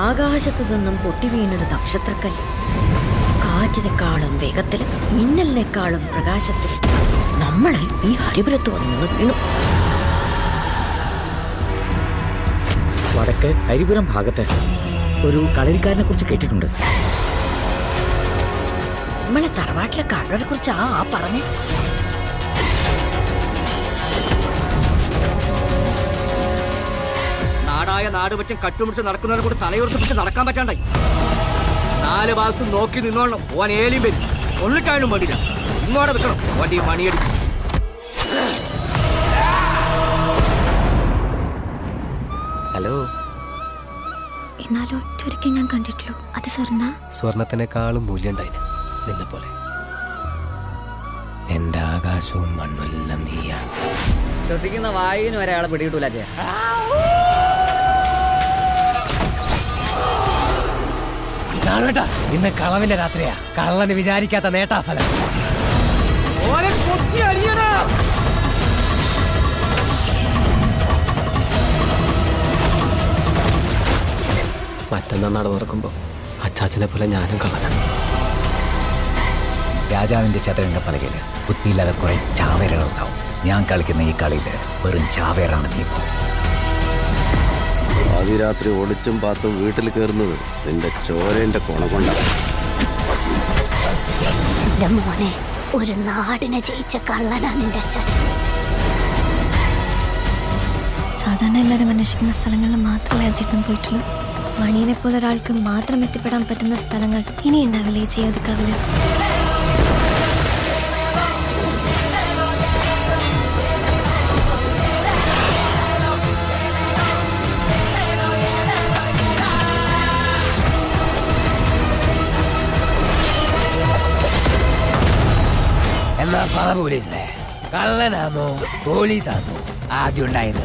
ആകാശത്തു നിന്നും പൊട്ടിവീണൊരു നക്ഷത്രക്കല്ല്. കാറ്റിനെക്കാളും വേഗത്തിലും മിന്നലിനേക്കാളും പ്രകാശത്തിലും നമ്മളെ ഈ ഹരിപുരത്ത് വന്നു വീണു. വടക്ക് ഹരിപുരം ഭാഗത്ത് ഒരു കളരിക്കാരനെ കുറിച്ച് കേട്ടിട്ടുണ്ട്. നമ്മളെ തറവാട്ടിലെ കാരണവരെ കുറിച്ച് ആ പറഞ്ഞേ. നാടായ നാട് പറ്റും കട്ടുമുടിച്ച് നടക്കുന്നവരെ കൂടി തലയുറത്ത് പിടിച്ച് നടക്കാൻ പറ്റാണ്ടായി. 4 ഭാഗത്തും നോക്കി നിന്നോളണം. ഓൻ ഏലിയും വരും. ഒന്നിട്ടായാലും മടിയില്ല. ഇങ്ങോടെ വെക്കണം. വണ്ടി മണിയടി. ഹലോ. എന്നാലും ഒറ്റൊരിക്കൽ ഞാൻ കണ്ടിട്ടുള്ളൂ. അത് സ്വർണത്തിനേക്കാളും മൂല്യണ്ടായിന് നിന്നെ പോലെ. എന്റെ ആകാശവും മണ്ണെല്ലാം നീയാണ്. ശ്വസിക്കുന്ന വായുവിന് ഒരാളെ പിടികിട്ടൂല. ഇന്ന് കളവിന്റെ രാത്രിയാ. കള്ളന് വിചാരിക്കാത്ത നേട്ടാഫലം. മറ്റന്നാ നട തുറക്കുമ്പോ അച്ചാച്ചനെ പോലെ ഞാനും കള്ളനാണ്. രാജാവിന്റെ ചതുരംഗ പലകയില് ബുദ്ധിയില്ലാതെ കുറെ ചാവേറുകളുണ്ടാവും. ഞാൻ കളിക്കുന്ന ഈ കളിയില് വെറും ചാവേറാണ് നീ. ഇപ്പോ ആദ്യരാത്രി ഒളിച്ചും പാത്തും വീട്ടിൽ കയറുന്നത് നിന്റെ ചോരന്റെ കൊണ കൊണ്ടാണ്. മോനെ, ഒരു നാടിനെ ജയിച്ച കള്ളനാ നിന്റെ അച്ചാച്ചൻ. സാധാരണ എല്ലാവരും അന്വേഷിക്കുന്ന സ്ഥലങ്ങളിൽ മാത്രമേ അജേട്ടൻ പോയിട്ടുള്ളൂ. മണിയനെ പോലെ ഒരാൾക്ക് മാത്രം എത്തിപ്പെടാൻ പറ്റുന്ന സ്ഥലങ്ങൾ ഇനി ഉണ്ടാവില്ലേ ചെയ്യാതെ കവില. എന്നാ പറ പോലീസിലെ, കള്ളനാണോ പോലീസാണോ ആദ്യം ഉണ്ടായത്?